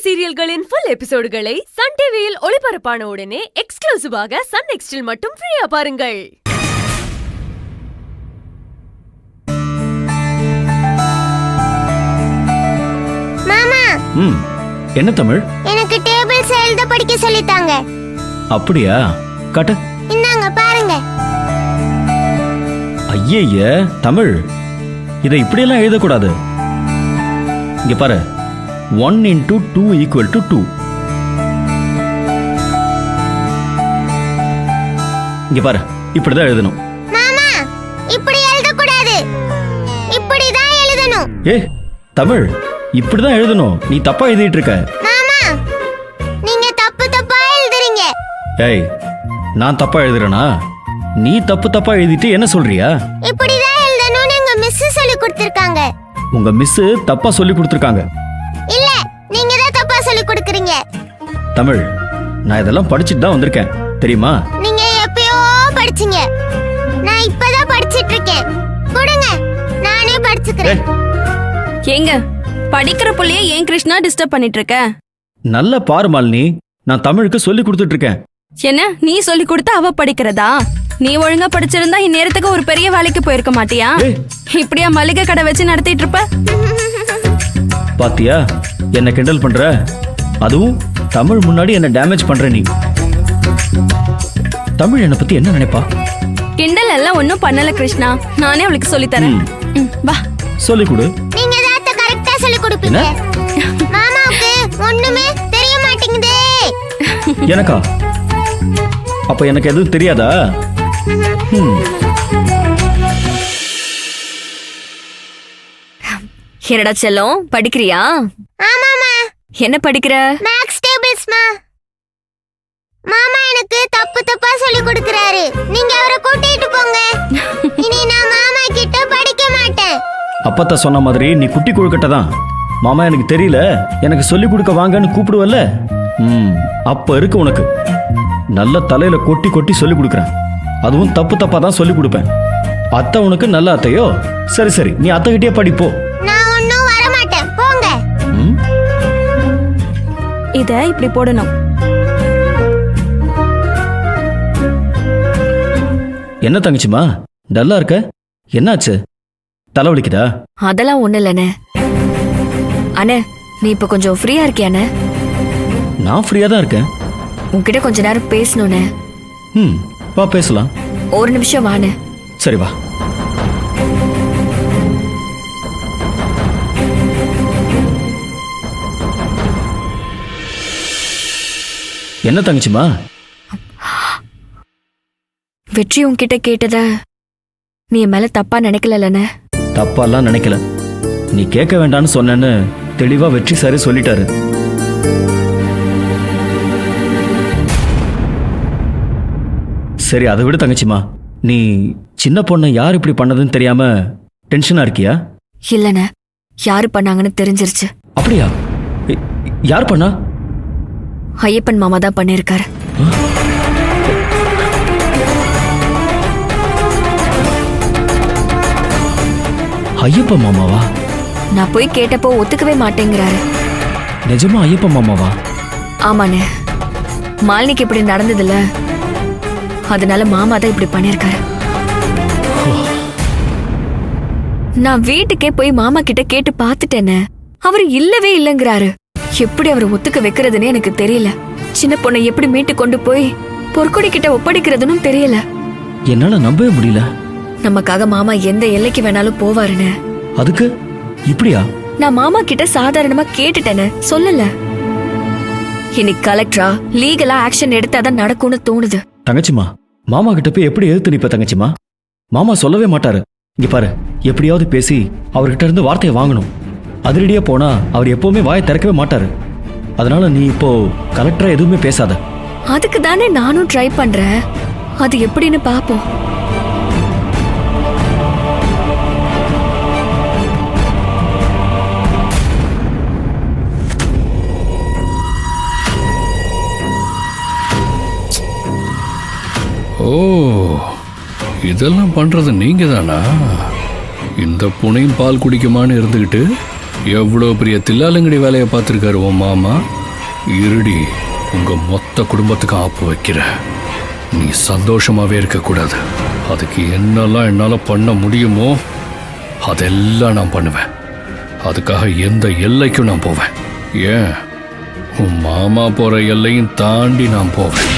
சீரியல்களின் full எபிசோடுகளை Sun டிவியில் ஒளிபரப்பான உடனே எக்ஸ்க்ளூசிவாக சன் நெக்ஸ்டில் மட்டும் ஃப்ரீயா பாருங்கள். மாமா என்ன தமிழ்? எனக்கு டேபிள்ஸ் எழுத படிக்க சொல்லிட்டாங்க. அப்படியா? காட்டு. இந்தாங்க பாருங்க. ஐயே தமிழ், இதை இப்படியெல்லாம் எழுதக்கூடாது. இங்க பாரு, 1 into 2 equal to 2. இங்க பாரு, இப்படிதான் எழுதணும். மாமா, இப்படி எழுத கூடாது. இப்படி தான் எழுதணும். தமிழ், இப்படிதான் எழுதணும். நீ தப்பா எழுதிட்டு இருக்க. மாமா, நீங்க தப்பா எழுதுறீங்க. நான் தப்பா எழுதுறேனா? நீ தப்பா எழுதிட்டு என்ன சொல்றியா? இப்படி தான் எழுதணும்னு எங்க மிஸ் சொல்லி கொடுத்திருக்காங்க. உங்க மிஸ் தப்பா சொல்லி கொடுத்திருக்காங்க. இல்ல, நீங்க தான் தப்பா சொல்லி கொடுக்கறீங்க. தமிழ், நான் இதெல்லாம் படிச்சிட்டு தான் வந்திருக்கேன், தெரியுமா? நீங்க எப்பயோ படிச்சீங்க. நான் இப்பதான் படிச்சிட்டு இருக்கேன். கொடுங்க, நானே படிச்சுக்கிறேன். ஏங்க, படிக்கிற புள்ளைய ஏன் கிருஷ்ணா டிஸ்டர்ப் பண்ணிட்டு இருக்க? நல்ல பாரு மாலினி, நான் தமிழுக்கு சொல்லி கொடுத்துட்டு இருக்கேன். என்ன நீ சொல்லி கொடுத்தா அவ படிக்கிறதா? நீ ஒழுங்கா படிச்சிருந்தா இந்நேரத்துக்கு ஒரு பெரிய வேலைக்கு போயிருக்க மாட்டியா? இப்படியா மளிகை கடை வச்சு நடத்திட்டு இருப்ப? பாத்தியா என்ன கிண்டல் பண்ற? அதுவும் தமிழ் முன்னாடி என்ன டேமேஜ் பண்ற நீ. தமிழ் என்ன பத்தி என்ன நினைப்பா? கிண்டல் எல்லாம் ஒன்னும் பண்ணல கிருஷ்ணா, நானே அவளுக்கு சொல்லி தரேன். வா, சொல்லி கொடு. நீங்க தான் கரெக்ட்டா சொல்லி கொடுப்பீங்க. மாமாவுக்கு ஒண்ணுமே தெரிய மாட்டேங்குதே. எனக்கா? அப்ப எனக்கு எதுவும் தெரியாதா? என்னடா செல்லம், படிக்கிறியா? ஆமாமா. என்ன படிக்கிற? மேக்ஸ் டேபிள்ஸ்மா. மாமா எனக்கு தப்பா சொல்லி கொடுக்கறாரு. நீங்க அவரை கூட்டிட்டு போங்க. இனி நான் மாமா கிட்ட படிக்க மாட்டேன். அப்பத்த சொன்ன மாதிரி நீ குட்டி கொழுக்கட்டை தான். மாமா எனக்கு தெரியல, எனக்கு சொல்லி கொடுக்க வாங்கன்னு கூப்பிடுவல்ல. அப்ப இருக்கு உனக்கு. நல்ல தலையில கொட்டி கொட்டி சொல்லி கொடுக்குறேன். அதுவும் தப்பா தான் சொல்லி கொடுப்பேன். அத்தை உனக்கு நல்ல அத்தையோ? சரி, நீ அத்தை கிட்டே படிப்போ. நான் ஒன்னும் வர மாட்டேன், போங்க. இத இப்படி போடணும். என்ன தங்கச்சிமா டல்லா இருக்க? என்னாச்சு? தலைவலிக்குதா? அதெல்லாம் ஒண்ணு இல்லனே. அண்ணே, நீ இப்ப கொஞ்சம் ஃப்ரீயா இருக்கியானே? நான் ஃப்ரீயா தான் இருக்கேன். உன்கிட்ட கொஞ்ச நேரம் பேசணும்னே. வா பேசலாம். ஒரு நிமிஷம் வானே. சரி வா. என்ன தங்கச்சிமா? வெற்றி உன்கிட்ட கேட்டத நீ என் மேல தப்பா நினைக்கலன்னு? தப்பாலாம் நினைக்கல. நீ கேட்க வேண்டாம்னு சொன்னேன்னு தெளிவா வெற்றி சாரி சொல்லிட்டாரு. சரி, அதை விட தங்கச்சிமா, நீ சின்ன பொண்ணை யார் இப்படி பண்ணதுன்னு தெரியாம டென்ஷனா இருக்கியா? இல்லண்ணே, யாரு பண்ணாங்கன்னு தெரிஞ்சிருச்சு. அப்படியா? யார் பண்ணா? ஐயப்பன் மாமா தான் பண்ணிருக்காரு. ஐயப்ப மாமாவா? நான் போய் கேட்டப்போ ஒத்துக்கவே மாட்டேங்கிறாரு. நிஜமா ஐயப்ப மாமாவா? ஆமாண்ணே, மாலினிக்கு இப்படி நடந்ததுல, அதனால மாமா தான் இப்படி பண்ணிருக்காரு. நான் வீட்டுக்கே போய் மாமா கிட்ட கேட்டு பாத்துட்டேன்னு அவரு இல்லவே இல்லங்கிறாரு. எப்படி அவரை ஒத்துக்க வைக்கிறதுன்னு எனக்கு தெரியல. சின்ன பொண்ணை எப்படி மீட்டு கொண்டு போய் பொற்கொடி கிட்ட ஒப்படைக்கிறதுன்னு தெரியல. என்னால நம்பவே முடியல. நமக்காக மாமா எந்த எல்லைக்கு வேணாலும் போவாருன்னு. அதுக்கு இப்படியா? நான் மாமா கிட்ட சாதாரணமா கேட்டுட்டேன்னு சொல்லல. இன்னைக்கு கலெக்டரா லீகலா ஆக்ஷன் எடுத்தாதான் நடக்கும்னு தோணுது. தங்கச்சிமா, மாமா கிட்ட போய் எப்படி எதிர்த்து நிப்ப தங்கச்சிமா? மாமா சொல்லவே மாட்டாரு. இங்க பாரு, எப்படியாவது பேசி அவர்கிட்ட இருந்து வார்த்தையை வாங்கணும். அதிரடியா போனா அவர் எப்பவுமே வாயை திறக்கவே மாட்டாரு. அதனால நீ இப்போ கலெக்டரா எதுவுமே பேசாத. அதுக்கு தானே நானும் ட்ரை பண்றேன். அது எப்படின்னு பாப்போம். ஓ, இதெல்லாம் பண்றது நீங்க தானா? இந்த புனையும் பால் குடிக்குமான்னு இருந்துகிட்டு எவ்வளோ பெரிய தில்லாலங்கடி வேலையை பார்த்துருக்காரு உன் மாமா. இருடி, உங்க மொத்த குடும்பத்துக்கு ஆப்பு வைக்கிற. நீ சந்தோஷமாவே இருக்கக்கூடாது. அதுக்கு என்னெல்லாம் என்னால் பண்ண முடியுமோ அதெல்லாம் நான் பண்ணுவேன். அதுக்காக எந்த எல்லைக்கும் நான் போவேன். ஏன், உன் மாமா போற எல்லையும் தாண்டி நான் போவேன்.